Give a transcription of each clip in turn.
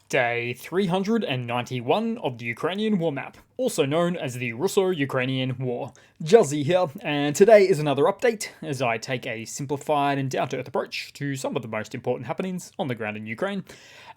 Day 391 of the Ukrainian War Map, also known as the Russo-Ukrainian War. Juzzy here, and today is another update as I take a simplified and down-to-earth approach to some of the most important happenings on the ground in Ukraine.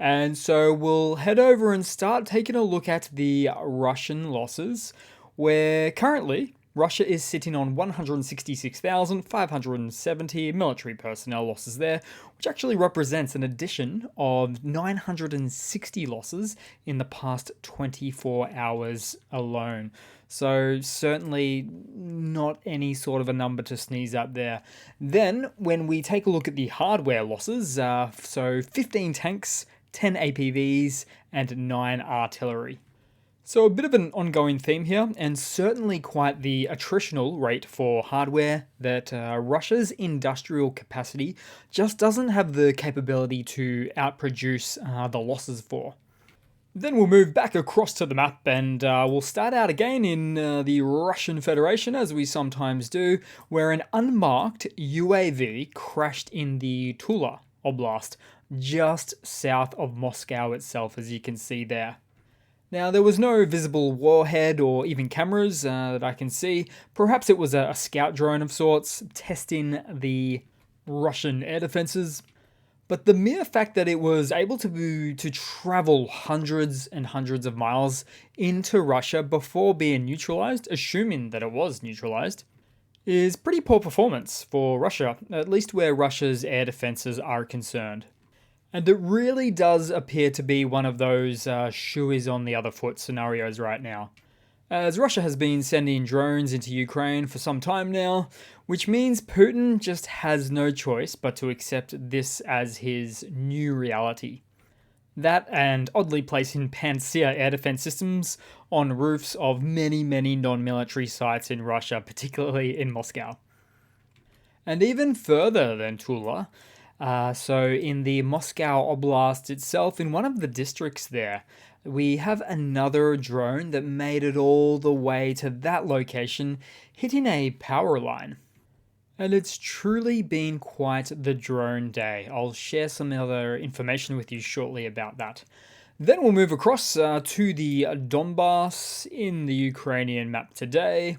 And so we'll head over and start taking a look at the Russian losses, where currently Russia is sitting on 166,570 military personnel losses there, which actually represents an addition of 960 losses in the past 24 hours alone. So certainly not any sort of a number to sneeze at there. Then when we take a look at the hardware losses, so 15 tanks, 10 APVs, and 9 artillery. So a bit of an ongoing theme here, and certainly quite the attritional rate for hardware that Russia's industrial capacity just doesn't have the capability to outproduce the losses for. Then we'll move back across to the map and we'll start out again in the Russian Federation, as we sometimes do, where an unmarked UAV crashed in the Tula Oblast, just south of Moscow itself, as you can see there. Now, there was no visible warhead or even cameras that I can see. Perhaps it was a scout drone of sorts, testing the Russian air defenses. But the mere fact that it was able to travel hundreds and hundreds of miles into Russia before being neutralized, assuming that it was neutralized, is pretty poor performance for Russia, at least where Russia's air defenses are concerned. And it really does appear to be one of those shoe is on the other foot scenarios right now, as Russia has been sending drones into Ukraine for some time now, which means Putin just has no choice but to accept this as his new reality. That and oddly placing Pantsir air defense systems on roofs of many non-military sites in Russia, particularly in Moscow. And even further than Tula, so in the Moscow Oblast itself, in one of the districts there, we have another drone that made it all the way to that location, hitting a power line. And it's truly been quite the drone day. I'll share some other information with you shortly about that. Then we'll move across to the Donbass in the Ukrainian map today,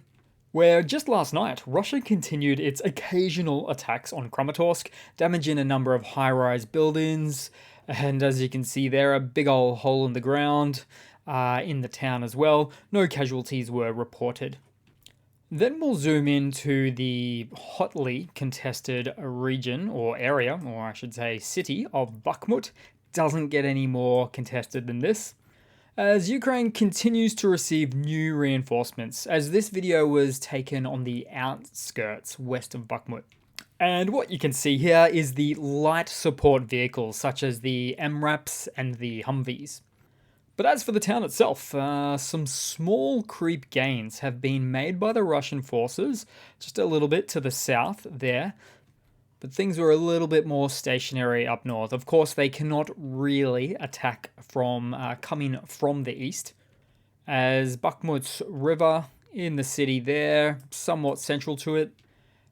where just last night, Russia continued its occasional attacks on Chromatosk, damaging a number of high-rise buildings, and as you can see there, a big old hole in the ground in the town as well. No casualties were reported. Then we'll zoom into the hotly contested region or area, or I should say city of Buckmut. Doesn't get any more contested than this, as Ukraine continues to receive new reinforcements, as this video was taken on the outskirts west of Buckmut. And what you can see here is the light support vehicles such as the MRAPs and the Humvees. But as for the town itself, some small creep gains have been made by the Russian forces, just a little bit to the south there. But things were a little bit more stationary up north. Of course, they cannot really attack from coming from the east, as Buckmut's river in the city there, somewhat central to it,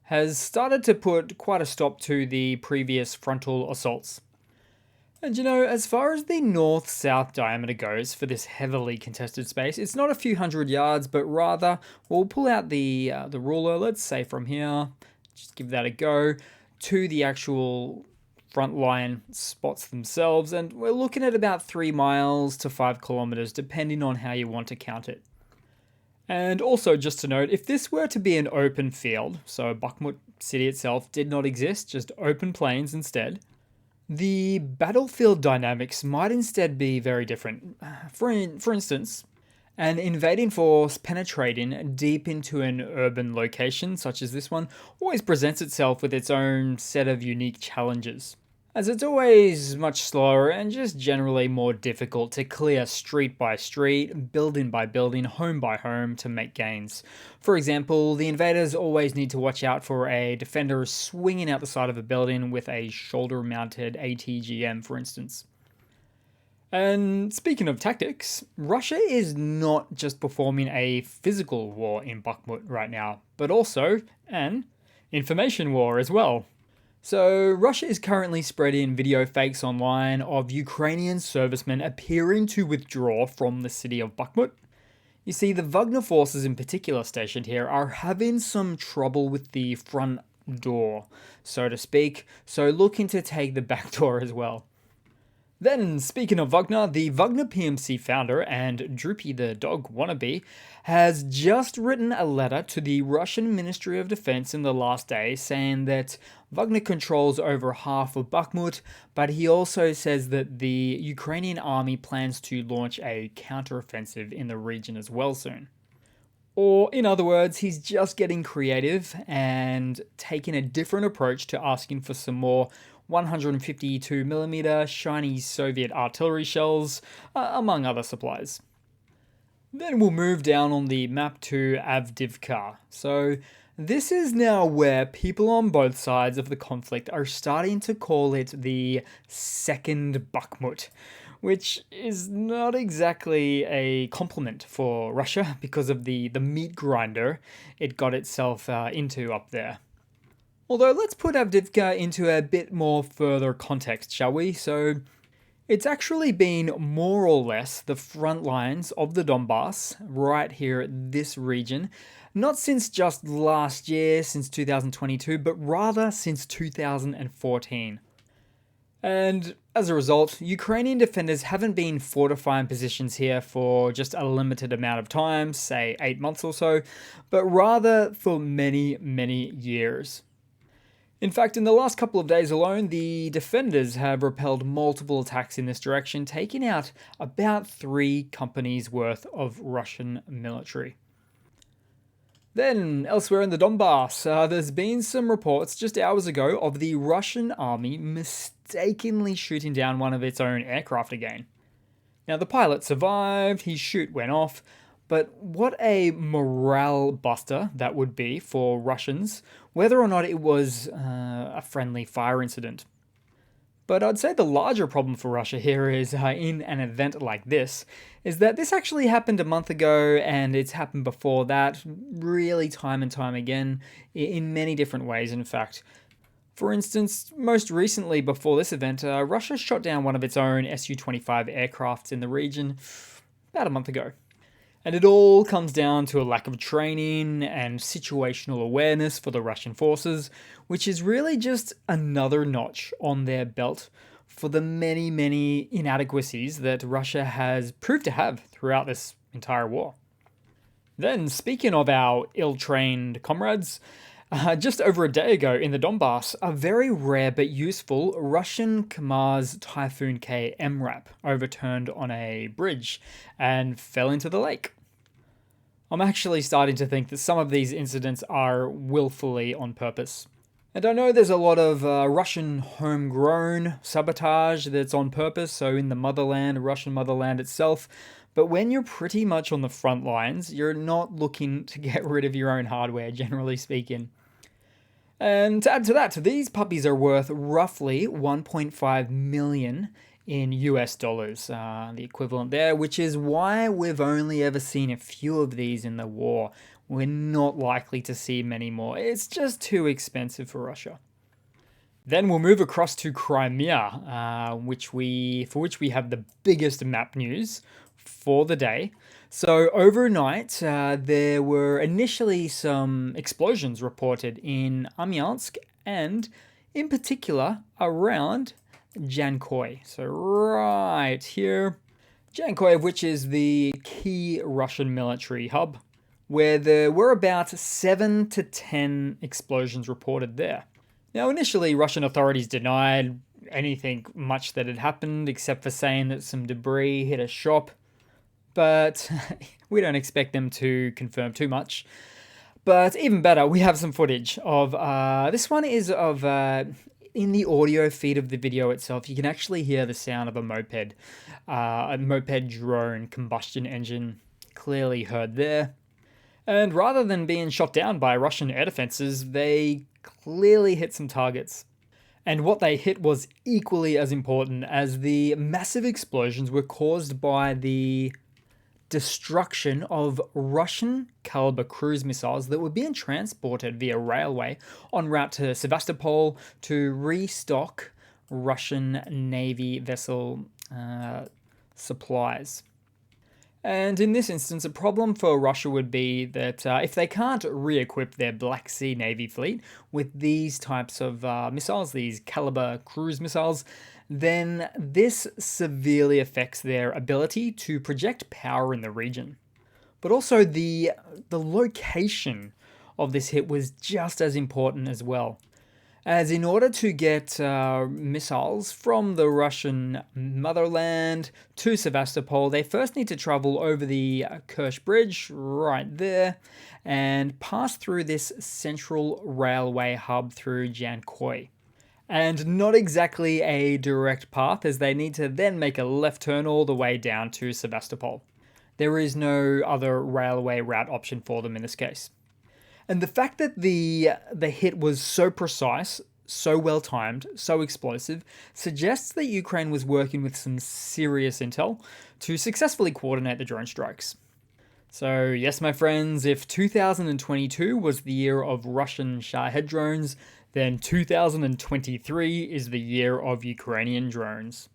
has started to put quite a stop to the previous frontal assaults. And you know, as far as the north-south diameter goes for this heavily contested space, it's not a few hundred yards, but rather, we'll pull out the ruler, let's say from here, just give that a go, to the actual frontline spots themselves, and we're looking at about 3 miles to 5 kilometers, depending on how you want to count it. And also, just to note, if this were to be an open field, so Buckmut city itself did not exist, just open plains instead, the battlefield dynamics might instead be very different. For instance, an invading force penetrating deep into an urban location, such as this one, always presents itself with its own set of unique challenges, as it's always much slower and just generally more difficult to clear street by street, building by building, home by home to make gains. For example, the invaders always need to watch out for a defender swinging out the side of a building with a shoulder-mounted ATGM, for instance. And speaking of tactics, Russia is not just performing a physical war in Buckmut right now, but also an information war as well. So, Russia is currently spreading video fakes online of Ukrainian servicemen appearing to withdraw from the city of Buckmut. You see, the Wagner forces in particular stationed here are having some trouble with the front door, so to speak, so looking to take the back door as well. Then, speaking of Wagner, the Wagner PMC founder and Droopy the dog wannabe has just written a letter to the Russian Ministry of Defense in the last day saying that Wagner controls over half of Buckmut, but he also says that the Ukrainian army plans to launch a counteroffensive in the region as well soon. Or, in other words, he's just getting creative and taking a different approach to asking for some more 152mm shiny Soviet artillery shells, among other supplies. Then we'll move down on the map to Avdiivka. So this is now where people on both sides of the conflict are starting to call it the second Buckmut, which is not exactly a compliment for Russia because of the meat grinder it got itself into up there. Although let's put Avdiivka into a bit more further context, shall we? So it's actually been more or less the front lines of the Donbass right here at this region, not since just last year, since 2022, but rather since 2014. And as a result, Ukrainian defenders haven't been fortifying positions here for just a limited amount of time, say 8 months or so, but rather for many, many years. In fact, in the last couple of days alone, the defenders have repelled multiple attacks in this direction, taking out about 3 companies worth of Russian military. Then, elsewhere in the Donbass, there's been some reports just hours ago of the Russian army mistakenly shooting down one of its own aircraft again. Now, the pilot survived, his chute went off, but what a morale buster that would be for Russians, whether or not it was a friendly fire incident. But I'd say the larger problem for Russia here is, in an event like this, is that this actually happened a month ago and it's happened before that, really time and time again, in many different ways in fact. For instance, most recently before this event, Russia shot down one of its own Su-25 aircrafts in the region about a month ago. And it all comes down to a lack of training and situational awareness for the Russian forces, which is really just another notch on their belt for the many, many inadequacies that Russia has proved to have throughout this entire war. Then, speaking of our ill-trained comrades, just over a day ago in the Donbass, a very rare but useful Russian Kamaz Typhoon K MRAP overturned on a bridge and fell into the lake. I'm actually starting to think that some of these incidents are willfully on purpose. And I know there's a lot of Russian homegrown sabotage that's on purpose, so in the motherland, Russian motherland itself, but when you're pretty much on the front lines, you're not looking to get rid of your own hardware, generally speaking. And to add to that, these puppies are worth roughly 1.5 million in US dollars, the equivalent there, which is why we've only ever seen a few of these in the war. We're not likely to see many more. It's just too expensive for Russia. Then we'll move across to Crimea, for which we have the biggest map news for the day. So overnight, there were initially some explosions reported in Amiansk and, in particular, around Jankoy. So right here, Jankoy, which is the key Russian military hub, where there were about 7 to 10 explosions reported there. Now, initially, Russian authorities denied anything much that had happened, except for saying that some debris hit a shop, but we don't expect them to confirm too much. But even better, we have some footage of, this one is of, in the audio feed of the video itself, you can actually hear the sound of a moped drone combustion engine, clearly heard there. And rather than being shot down by Russian air defenses, they clearly hit some targets. And what they hit was equally as important, as the massive explosions were caused by the destruction of Russian caliber cruise missiles that were being transported via railway en route to Sevastopol to restock Russian Navy vessel supplies. And in this instance, a problem for Russia would be that if they can't re-equip their Black Sea Navy fleet with these types of missiles, these caliber cruise missiles, then this severely affects their ability to project power in the region. But also the location of this hit was just as important as well. As in order to get missiles from the Russian motherland to Sevastopol, they first need to travel over the Kerch Bridge right there and pass through this central railway hub through Jankoy. And not exactly a direct path, as they need to then make a left turn all the way down to Sevastopol. There is no other railway route option for them in this case. And the fact that the hit was so precise, so well timed, so explosive, suggests that Ukraine was working with some serious intel to successfully coordinate the drone strikes. So yes, my friends, if 2022 was the year of Russian Shahed drones, then 2023 is the year of Ukrainian drones.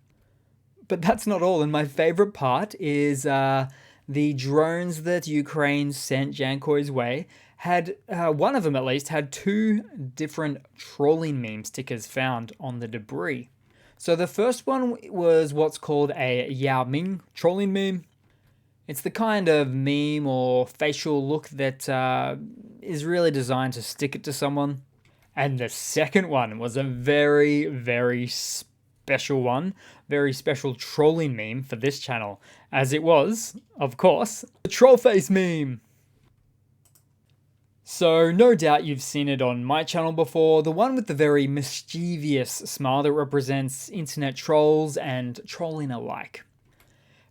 But that's not all, and my favorite part is the drones that Ukraine sent Jankoy's way had, one of them at least, had two different trolling meme stickers found on the debris. So the first one was what's called a Yao Ming trolling meme. It's the kind of meme or facial look that is really designed to stick it to someone. And the second one was a very, very special one, very special trolling meme for this channel, as it was, of course, the troll face meme. So no doubt you've seen it on my channel before, the one with the very mischievous smile that represents internet trolls and trolling alike.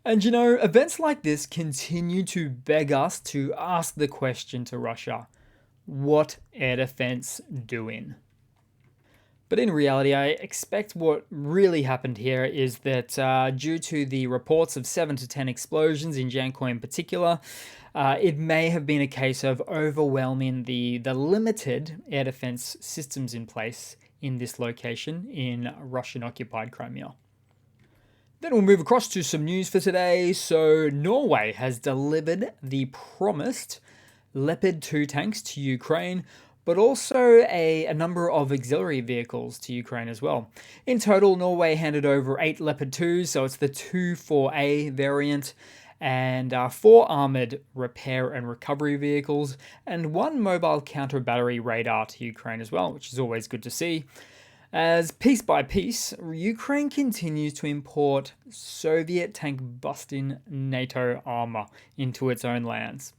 And you know, events like this continue to beg us to ask the question to Russia, what air defense doing? But in reality, I expect what really happened here is that due to the reports of 7 to 10 explosions in Jankoy in particular, it may have been a case of overwhelming the limited air defense systems in place in this location in Russian-occupied Crimea. Then we'll move across to some news for today. So Norway has delivered the promised Leopard 2 tanks to Ukraine, but also a number of auxiliary vehicles to Ukraine as well. In total, Norway handed over 8 Leopard 2s, so it's the 2-4A variant, and 4 armoured repair and recovery vehicles, and 1 mobile counter-battery radar to Ukraine as well, which is always good to see. As piece by piece, Ukraine continues to import Soviet tank-busting NATO armour into its own lands.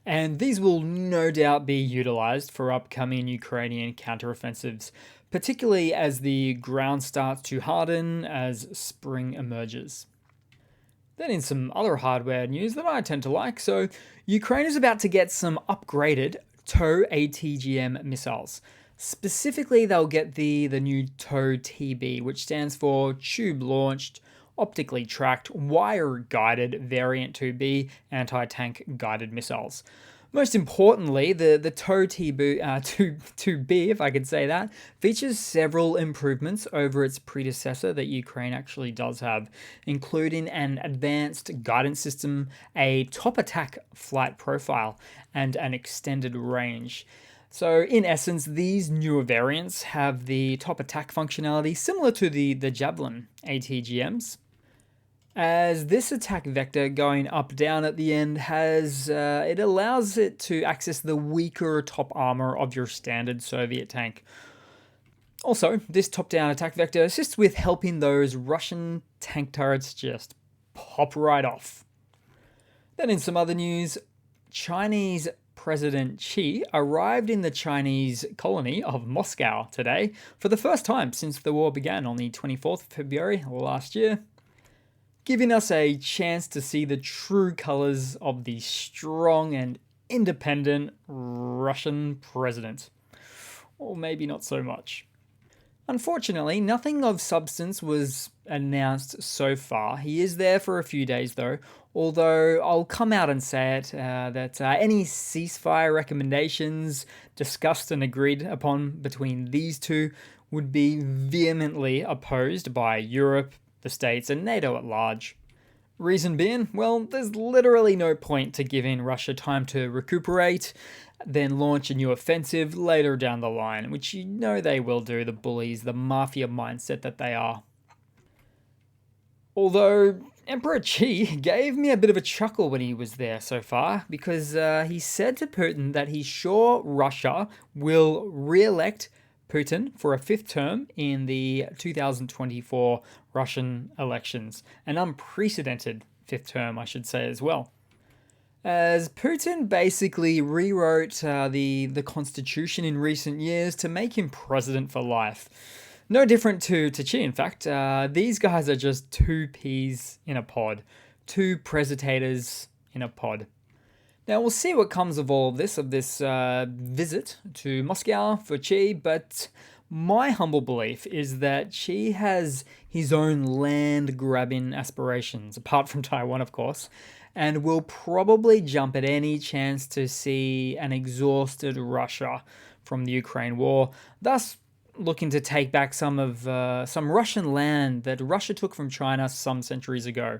And these will no doubt be utilised for upcoming Ukrainian counteroffensives, particularly as the ground starts to harden as spring emerges. Then in some other hardware news that I tend to like, so Ukraine is about to get some upgraded TOW ATGM missiles. Specifically, they'll get the new TOW TB, which stands for Tube-Launched, Optically Tracked, Wire-Guided Variant 2B Anti-Tank Guided Missiles. Most importantly, the TOW TB, if I could say that, features several improvements over its predecessor that Ukraine actually does have, including an advanced guidance system, a top attack flight profile, and an extended range. So in essence, these newer variants have the top attack functionality similar to the Javelin ATGMs, as this attack vector going up-down at the end it allows it to access the weaker top armor of your standard Soviet tank. Also, this top-down attack vector assists with helping those Russian tank turrets just pop right off. Then in some other news, Chinese President Xi arrived in the Chinese colony of Moscow today for the first time since the war began on the 24th of February last year, giving us a chance to see the true colors of the strong and independent Russian president. Or maybe not so much. Unfortunately, nothing of substance was announced so far. He is there for a few days though, although I'll come out and say it that any ceasefire recommendations discussed and agreed upon between these two would be vehemently opposed by Europe, the States, and NATO at large. Reason being, well, there's literally no point to giving Russia time to recuperate, then launch a new offensive later down the line, which you know they will do, the bullies, the mafia mindset that they are. Although Emperor Qi gave me a bit of a chuckle when he was there so far, because he said to Putin that he's sure Russia will re-elect Putin for a fifth term in the 2024 Russian elections. An unprecedented fifth term, I should say, as well. As Putin basically rewrote the constitution in recent years to make him president for life. No different to Xi, in fact. These guys are just two peas in a pod. Two presentators in a pod. Now, we'll see what comes of all of this visit to Moscow for Xi, but my humble belief is that Xi has his own land-grabbing aspirations, apart from Taiwan, of course, and will probably jump at any chance to see an exhausted Russia from the Ukraine war, thus looking to take back some Russian land that Russia took from China some centuries ago.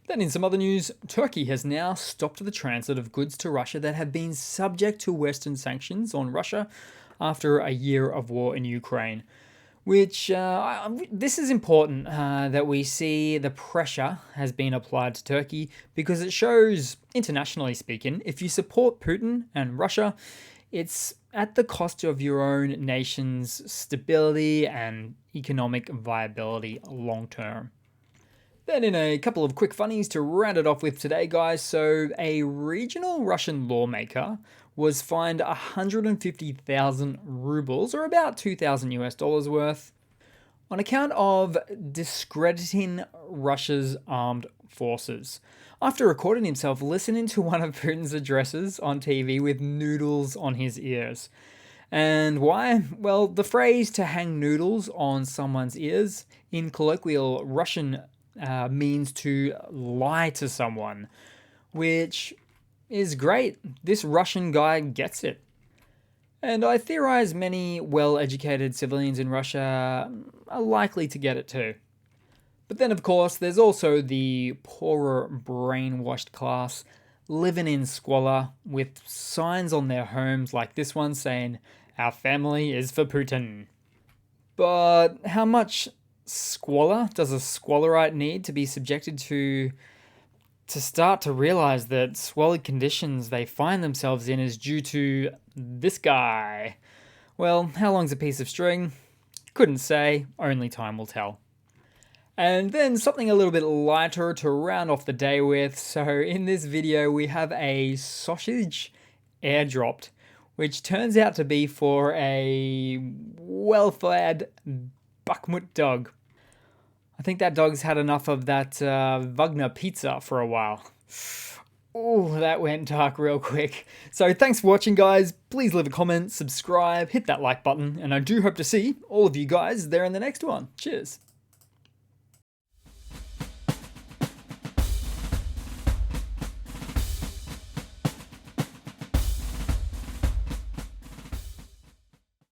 Then in some other news, Turkey has now stopped the transit of goods to Russia that have been subject to Western sanctions on Russia after a year of war in Ukraine. Which, this is important that we see the pressure has been applied to Turkey, because it shows, internationally speaking, if you support Putin and Russia, it's at the cost of your own nation's stability and economic viability long term. Then in a couple of quick funnies to round it off with today, guys. So a regional Russian lawmaker was fined 150,000 rubles, or about 2,000 US dollars worth, on account of discrediting Russia's armed forces, after recording himself listening to one of Putin's addresses on TV with noodles on his ears. And why? Well, the phrase to hang noodles on someone's ears in colloquial Russian means to lie to someone, which is great. This Russian guy gets it. And I theorize many well-educated civilians in Russia are likely to get it too. But then, of course, there's also the poorer, brainwashed class living in squalor with signs on their homes like this one saying, "Our family is for Putin." But how much squalor does a squalorite need to be subjected to start to realize that squalid conditions they find themselves in is due to this guy? Well, how long's a piece of string? Couldn't say, only time will tell. And then something a little bit lighter to round off the day with. So in this video we have a sausage airdropped, which turns out to be for a well-fed Buckmut dog. I think that dog's had enough of that Wagner pizza for a while. Oh, that went dark real quick. So thanks for watching, guys. Please leave a comment, subscribe, hit that like button, and I do hope to see all of you guys there in the next one. Cheers.